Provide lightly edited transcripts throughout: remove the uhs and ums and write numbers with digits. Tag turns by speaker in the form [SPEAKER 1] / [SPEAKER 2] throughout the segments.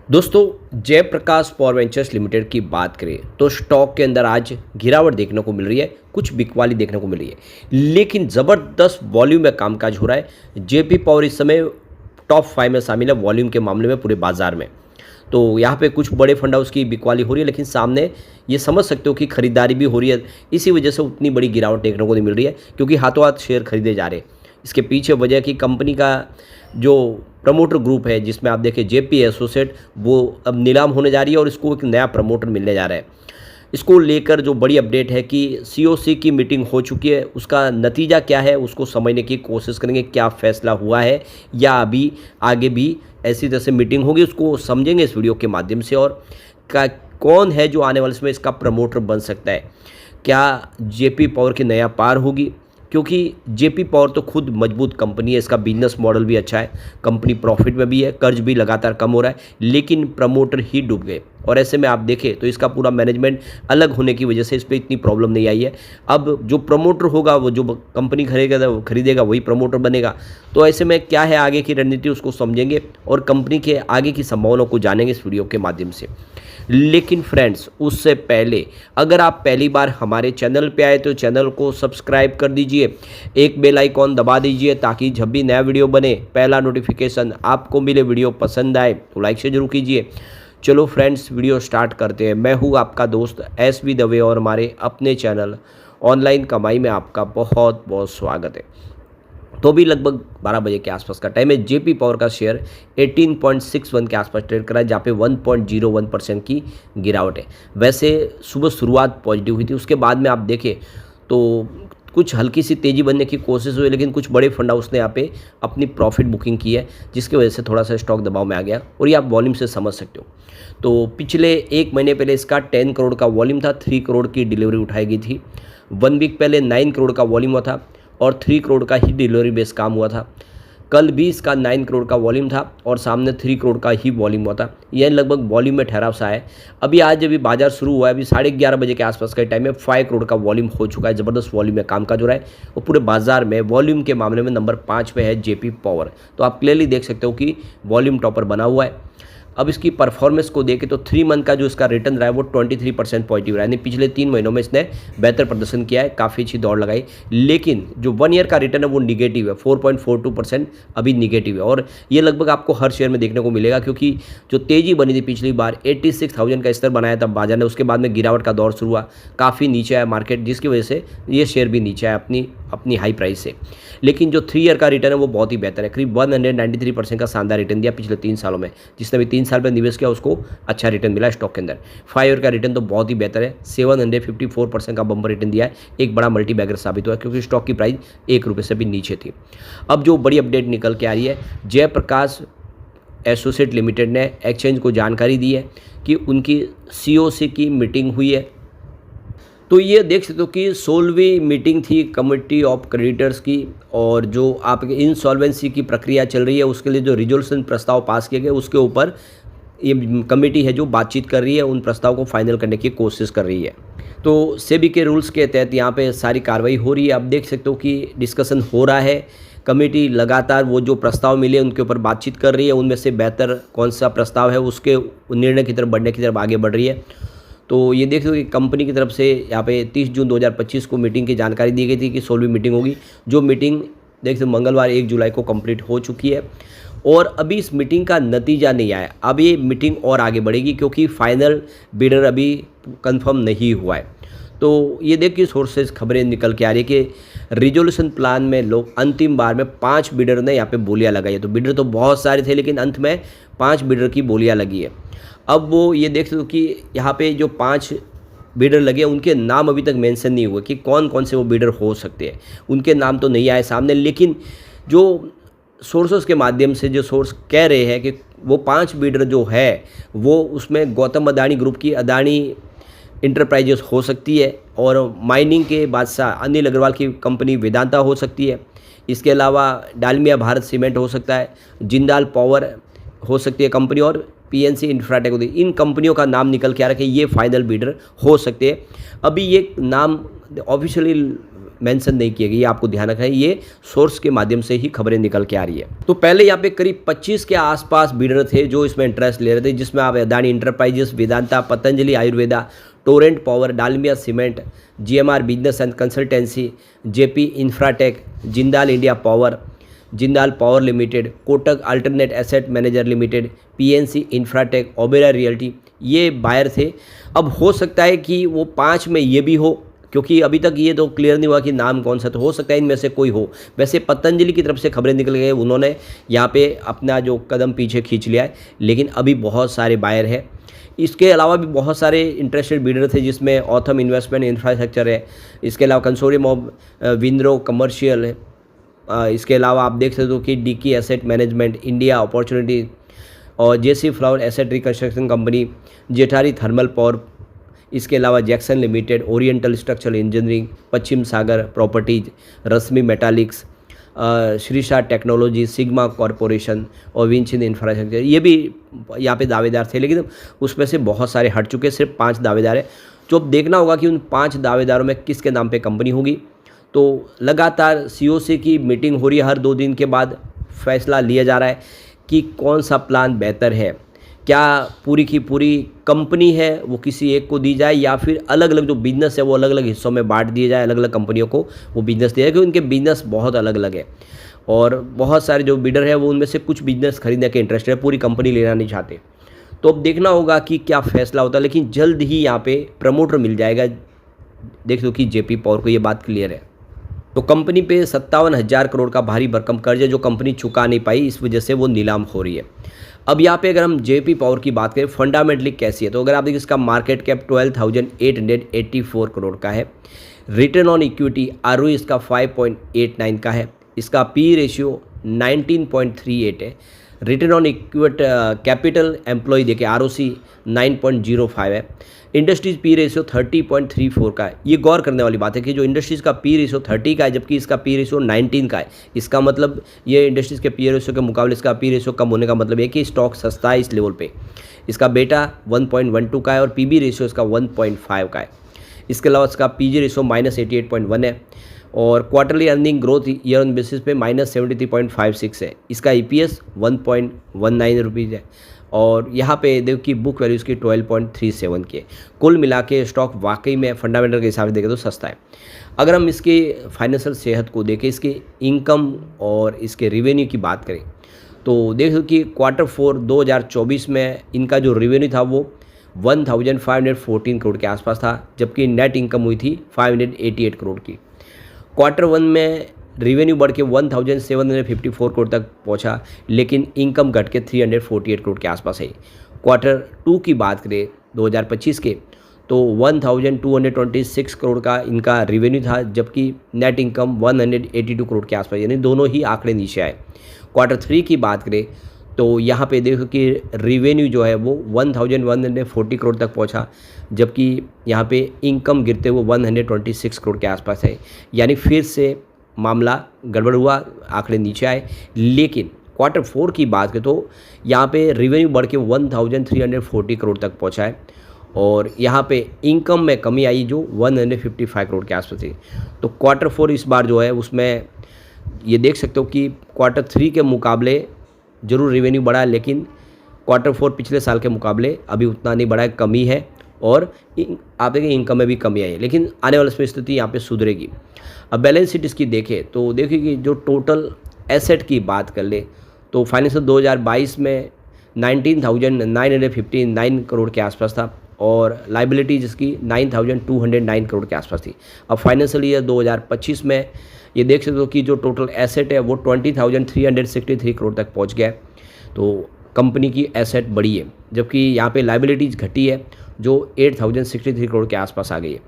[SPEAKER 1] दोस्तों Jayaprakash power ventures limited की बात करें तो स्टॉक के अंदर आज गिरावट देखने को मिल रही है, कुछ बिकवाली देखने को मिल रही है, लेकिन ज़बरदस्त वॉल्यूम में कामकाज हो रहा है। जेपी पावर इस समय टॉप 5 में शामिल है वॉल्यूम के मामले में पूरे बाजार में। तो यहाँ पे कुछ बड़े फंड हाउस की बिकवाली हो रही है, लेकिन सामने ये समझ सकते हो कि खरीदारी भी हो रही है। इसी वजह से उतनी बड़ी गिरावट देखने को नहीं मिल रही है, क्योंकि हाथों हाथ शेयर खरीदे जा रहे हैं। इसके पीछे वजह कि कंपनी का जो प्रमोटर ग्रुप है, जिसमें आप देखें जेपी एसोसिएट, वो अब नीलाम होने जा रही है और इसको एक नया प्रमोटर मिलने जा रहा है। इसको लेकर जो बड़ी अपडेट है कि सीओसी की मीटिंग हो चुकी है, उसका नतीजा क्या है उसको समझने की कोशिश करेंगे। क्या फैसला हुआ है या अभी आगे भी ऐसी तरह से मीटिंग होगी, उसको समझेंगे इस वीडियो के माध्यम से। और कौन है जो आने वाले समय इसका प्रमोटर बन सकता है, क्या जेपी पावर की नया पार होगी, क्योंकि जेपी पावर तो खुद मजबूत कंपनी है, इसका बिजनेस मॉडल भी अच्छा है, कंपनी प्रॉफिट में भी है, कर्ज भी लगातार कम हो रहा है, लेकिन प्रमोटर ही डूब गए। और ऐसे में आप देखें तो इसका पूरा मैनेजमेंट अलग होने की वजह से इस पर इतनी प्रॉब्लम नहीं आई है। अब जो प्रमोटर होगा, वो जो कंपनी खरीदेगा वही प्रमोटर बनेगा। तो ऐसे में क्या है आगे की रणनीति, उसको समझेंगे और कंपनी के आगे की संभावनाओं को जानेंगे इस वीडियो के माध्यम से। लेकिन फ्रेंड्स, उससे पहले अगर आप पहली बार हमारे चैनल पे आए तो चैनल को सब्सक्राइब कर दीजिए, एक बेल आइकॉन दबा दीजिए, ताकि जब भी नया वीडियो बने पहला नोटिफिकेशन आपको मिले। वीडियो पसंद आए तो लाइक से जरूर कीजिए। चलो फ्रेंड्स, वीडियो स्टार्ट करते हैं। मैं हूँ आपका दोस्त एसबी दवे और हमारे अपने चैनल ऑनलाइन कमाई में आपका बहुत बहुत स्वागत है। तो भी लगभग 12 बजे के आसपास का टाइम है। जेपी पावर का शेयर 18.61 के आसपास ट्रेड करा है, जहाँ पे 1.01% की गिरावट है। वैसे सुबह शुरुआत पॉजिटिव हुई थी, उसके बाद में आप देखें तो कुछ हल्की सी तेज़ी बनने की कोशिश हुई, लेकिन कुछ बड़े फंड हाउस ने यहाँ पे अपनी प्रॉफिट बुकिंग की है, जिसकी वजह से थोड़ा सा स्टॉक दबाव में आ गया। और ये आप वॉल्यूम से समझ सकते हो। तो पिछले एक महीने पहले इसका 10 करोड़ का वॉल्यूम था, 3 करोड़ की डिलीवरी उठाई गई थी। 1 वीक पहले 9 करोड़ का वॉल्यूम हुआ था और 3 करोड़ का ही डिलीवरी बेस काम हुआ था। कल भी इसका 9 करोड़ का वॉल्यूम था और सामने 3 करोड़ का ही वॉल्यूम हुआ था। यह लगभग वॉल्यूम में ठहराव सा है। अभी आज जब बाजार शुरू हुआ है, अभी 11:30 बजे के आसपास का टाइम में 5 करोड़ का वॉल्यूम हो चुका है। ज़बरदस्त वॉल्यूम में कामकाज हो रहा है और पूरे बाजार में वॉल्यूम के मामले में नंबर 5 पे है जेपी पावर। तो आप क्लियरली देख सकते हो कि वॉल्यूम टॉपर बना हुआ है। अब इसकी परफॉर्मेंस को देखें तो 3 मंथ का जो इसका रिटर्न रहा है वो 23% पॉजिटिव रहा है, यानी पिछले 3 महीनों में इसने बेहतर प्रदर्शन किया है, काफ़ी अच्छी दौड़ लगाई। लेकिन जो 1 ईयर का रिटर्न है वो निगेटिव है, 4.42% अभी निगेटिव है। और ये लगभग आपको हर शेयर में देखने को मिलेगा, क्योंकि जो तेज़ी बनी थी पिछली बार 86,000 का स्तर बनाया था बाजार ने, उसके बाद में गिरावट का दौर शुरू हुआ, काफ़ी नीचे आया मार्केट, जिसकी वजह से ये शेयर भी नीचे आया अपनी हाई प्राइस से। लेकिन जो 3 ईयर का रिटर्न है वो बहुत ही बेहतर है, करीब 193% का शानदार रिटर्न दिया पिछले 3 सालों में। जिसने भी 3 साल में निवेश किया उसको अच्छा रिटर्न मिला स्टॉक के अंदर। 5 ईयर का रिटर्न तो बहुत ही बेहतर है, 754% का बम्पर रिटर्न दिया है। एक बड़ा मल्टी बैगर साबित हुआ, क्योंकि स्टॉक की प्राइस 1 रुपये से भी नीचे थी। अब जो बड़ी अपडेट निकल के आ रही है, जयप्रकाश एसोसिएट लिमिटेड ने एक्सचेंज को जानकारी दी है कि उनकी सीओसी की मीटिंग हुई है। तो ये देख सकते हो कि 16वीं मीटिंग थी कमिटी ऑफ क्रेडिटर्स की, और जो आपके इंसॉल्वेंसी की प्रक्रिया चल रही है उसके लिए जो रिजोल्यूशन प्रस्ताव पास किए गए उसके ऊपर ये कमेटी है जो बातचीत कर रही है, उन प्रस्ताव को फाइनल करने की कोशिश कर रही है। तो सेबी के रूल्स के तहत यहाँ पे सारी कार्रवाई हो रही है। आप देख सकते हो कि डिस्कशन हो रहा है, कमेटी लगातार वो जो प्रस्ताव मिले उनके ऊपर बातचीत कर रही है, उनमें से बेहतर कौन सा प्रस्ताव है उसके निर्णय की तरफ बढ़ने की तरफ आगे बढ़ रही है। तो ये देख सकते हो कि कंपनी की तरफ से यहाँ पे 30 जून 2025 को मीटिंग की जानकारी दी गई थी कि 16वीं मीटिंग होगी, जो मीटिंग देख सकते मंगलवार 1 जुलाई को कंप्लीट हो चुकी है। और अभी इस मीटिंग का नतीजा नहीं आया, अब ये मीटिंग और आगे बढ़ेगी, क्योंकि फाइनल बिडर अभी कंफर्म नहीं हुआ है। तो ये देखिए सोर्सेज खबरें निकल के आ रही है कि रिजोल्यूशन प्लान में लोग अंतिम बार में 5 बिडर ने यहाँ पे बोलियाँ लगाई है। तो बिडर तो बहुत सारे थे, लेकिन अंत में 5 बिडर की बोलियाँ लगी है। अब वो ये देख सकते हो कि यहाँ पे जो 5 बिडर लगे उनके नाम अभी तक मेंशन नहीं हुए कि कौन कौन से वो बिडर हो सकते हैं, उनके नाम तो नहीं आए सामने। लेकिन जो सोर्सेस के माध्यम से जो सोर्स कह रहे हैं कि वो 5 बिडर जो है वो उसमें गौतम अदानी ग्रुप की अदानी इंटरप्राइजेस हो सकती है, और माइनिंग के बादशाह अनिल अग्रवाल की कंपनी वेदांता हो सकती है। इसके अलावा डालमिया भारत सीमेंट हो सकता है, जिंदाल पावर हो सकती है कंपनी, और पीएनसी इंफ्राटेक होती है। इन कंपनियों का नाम निकल के आ रहा है कि ये फाइनल बिडर हो सकते हैं। अभी ये नाम ऑफिशियली मेंशन नहीं किए गए, ये आपको ध्यान रखना है। ये सोर्स के माध्यम से ही खबरें निकल के आ रही है। तो पहले यहाँ पे करीब 25 के आसपास बिल्डर थे जो इसमें इंटरेस्ट ले रहे थे, जिसमें आप Adani enterprises, Vedanta, Patanjali Ayurveda, Torrent power, Dalmia cement, GMR business and consultancy, JP infratech, Jindal India power, Jindal power limited, Kotak alternate asset manager limited, PNC infratech, Oberoi realty, ये बायर थे। अब हो सकता है कि वो 5 में ये भी हो, क्योंकि अभी तक ये तो क्लियर नहीं हुआ कि नाम कौन सा, तो हो सकता है इनमें से कोई हो। वैसे पतंजलि की तरफ से खबरें निकल गई, उन्होंने यहाँ पे अपना जो कदम पीछे खींच लिया है, लेकिन अभी बहुत सारे बायर हैं। इसके अलावा भी बहुत सारे इंटरेस्टेड बिल्डर थे, जिसमें ऑथम इन्वेस्टमेंट इंफ्रास्ट्रक्चर है, इसके अलावा कंसोर्टियम ऑफ विंद्रो कमर्शियल है, इसके अलावा आप देख सकते हो कि DK asset management, India opportunity और JC flower asset reconstruction company, Jethari thermal power, इसके अलावा Jackson limited, oriental structural engineering, Paschim Sagar properties, Rashmi metallics, Shrisha technology, Sigma corporation और विंचिन इंफ्रास्ट्रक्चर, ये भी यहाँ पे दावेदार थे, लेकिन उसमें से बहुत सारे हट चुके, सिर्फ 5 दावेदार हैं। जो अब देखना होगा कि उन 5 दावेदारों में किसके नाम पे कंपनी होगी। तो लगातार COC की मीटिंग हो रही है, हर 2 दिन के बाद फैसला लिया जा रहा है कि कौन सा प्लान बेहतर है, क्या पूरी की पूरी कंपनी है वो किसी एक को दी जाए, या फिर अलग अलग जो बिजनेस है वो अलग अलग हिस्सों में बांट दिए जाए, अलग अलग कंपनियों को वो बिजनेस दिया जाए, क्योंकि उनके बिजनेस बहुत अलग अलग है और बहुत सारे जो बिल्डर है वो उनमें से कुछ बिजनेस खरीदने के इंटरेस्ट है, पूरी कंपनी लेना नहीं चाहते। तो अब देखना होगा कि क्या फैसला होता है, लेकिन जल्द ही यहाँ पे प्रमोटर मिल जाएगा। देख लो कि JP पावर को ये बात क्लियर है। तो कंपनी पे 57,000 करोड़ का भारी भरकम कर्ज है जो कंपनी चुका नहीं पाई, इस वजह से वो नीलाम हो रही है। अब यहाँ पे अगर हम JP पावर की बात करें फंडामेंटली कैसी है, तो अगर आप देखिए इसका मार्केट कैप 12,884 करोड़ का है, रिटर्न ऑन इक्विटी ROE इसका 5.89 का है, इसका PE रेशियो 19.38 है, return on equity capital employ देखिए ROC 9.05 है, इंडस्ट्रीज PE रेशियो 30.34 का है। ये गौर करने वाली बात है कि जो इंडस्ट्रीज़ का PE रेशियो 30 का है जबकि इसका PE रेशियो 19 का है, इसका मतलब ये इंडस्ट्रीज़ के PE रेशियो के मुकाबले इसका PE रेशियो कम होने का मतलब है कि स्टॉक सस्ता है इस लेवल पे। इसका बेटा 1.12 का है और PB रेशियो इसका 1.5 का है। इसके अलावा इसका PG रेशियो -88.1 है और quarterly earning growth year on basis पे -73.56 है। इसका EPS 1.19 रुपीज़ है और यहाँ पे देखो कि बुक वैल्यू इसकी 12.37 की है। कुल मिला के स्टॉक वाकई में फंडामेंटल के हिसाब से देखें तो सस्ता है। अगर हम इसके फाइनेंशियल सेहत को देखें, इसके इनकम और इसके रेवेन्यू की बात करें तो देखो कि Q4 2024 में इनका जो रेवेन्यू था वो 1514 करोड़ के आसपास था, जबकि नेट इनकम हुई थी 588 करोड़ की। Q1 में रेवेन्यू बढ़ के 1754 करोड़ तक पहुंचा, लेकिन इनकम घट के 348 करोड़ के आसपास है। Q2 की बात करें 2025 के तो 1226 करोड़ का इनका रेवेन्यू था, जबकि नेट इनकम 182 करोड़ के आसपास, यानी दोनों ही आंकड़े नीचे आए। Q3 की बात करें तो यहाँ पे देखो कि रेवेन्यू जो है वो 1140 करोड़ तक पहुँचा, जबकि यहाँ पे इनकम गिरते हुए 126 करोड़ के आसपास है, यानी फिर से मामला गड़बड़ हुआ, आंकड़े नीचे आए। लेकिन Q4 की बात करें तो यहाँ पे रेवेन्यू बढ़ के 1340 करोड़ तक पहुँचा है और यहाँ पे इनकम में कमी आई जो 155 करोड़ के आसपास थी। तो Q4 इस बार जो है उसमें ये देख सकते हो कि Q3 के मुकाबले ज़रूर रेवेन्यू बढ़ा है, लेकिन Q4 पिछले साल के मुकाबले अभी उतना नहीं बढ़ा है, कमी है और आप देखिए इनकम में भी कमी आई है, लेकिन आने वाले समय स्थिति यहाँ पे सुधरेगी। अब बैलेंस शीट इसकी देखें तो देखिए कि जो टोटल एसेट की बात कर ले तो फाइनेंशियल 2022 में 19,959 करोड़ के आसपास था और लाइबिलिटी जिसकी 9,209 करोड़ के आसपास थी। अब फाइनेंशियल ईयर 2025 में ये देख सकते हो कि जो टोटल एसेट है वो 20,363 करोड़ तक पहुंच गया है। तो कंपनी की एसेट बढ़ी है, जबकि यहाँ पे लाइबिलिटीज़ घटी है जो 8,063 करोड़ के आसपास आ गई है।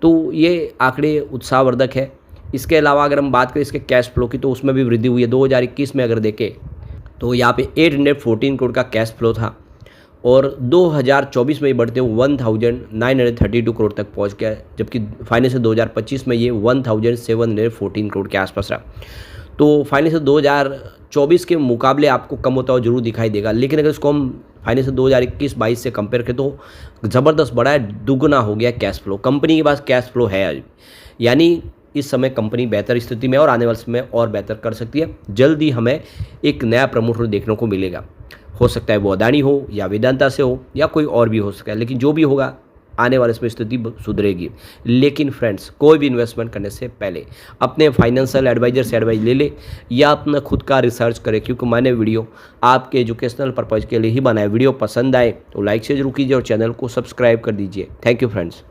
[SPEAKER 1] तो ये आंकड़े उत्साहवर्धक है। इसके अलावा अगर हम बात करें इसके कैश फ्लो की तो उसमें भी वृद्धि हुई है। 2021 में अगर देखें तो यहाँ पे 814 करोड़ का कैश फ्लो था और 2024 में ये बढ़ते हुए 1,932 करोड़ तक पहुँच गया, जबकि फाइनेंशियल 2025 में ये 1,714 करोड़ के आसपास रहा। तो फाइनेंशियल 2024 के मुकाबले आपको कम होता हुआ जरूर दिखाई देगा, लेकिन अगर इसको हम फाइनेंशियल 2021-22 से कंपेयर करें तो ज़बरदस्त बड़ा है, दुगना हो गया कैश फ्लो। कंपनी के पास कैश फ्लो है आज, यानी इस समय कंपनी बेहतर स्थिति में है और आने वाले समय और बेहतर कर सकती है। जल्द ही हमें एक नया प्रमोटर देखने को मिलेगा। हो सकता है वो अदानी हो या वेदांता से हो या कोई और भी हो सकता है, लेकिन जो भी होगा आने वाले समय स्थिति सुधरेगी। लेकिन फ्रेंड्स, कोई भी इन्वेस्टमेंट करने से पहले अपने फाइनेंशियल एडवाइजर से एडवाइस ले ले या अपना खुद का रिसर्च करें, क्योंकि मैंने वीडियो आपके एजुकेशनल पर्पज़ के लिए ही बनाया। वीडियो पसंद आए तो लाइक से जरूर कीजिए और चैनल को सब्सक्राइब कर दीजिए। Thank you friends.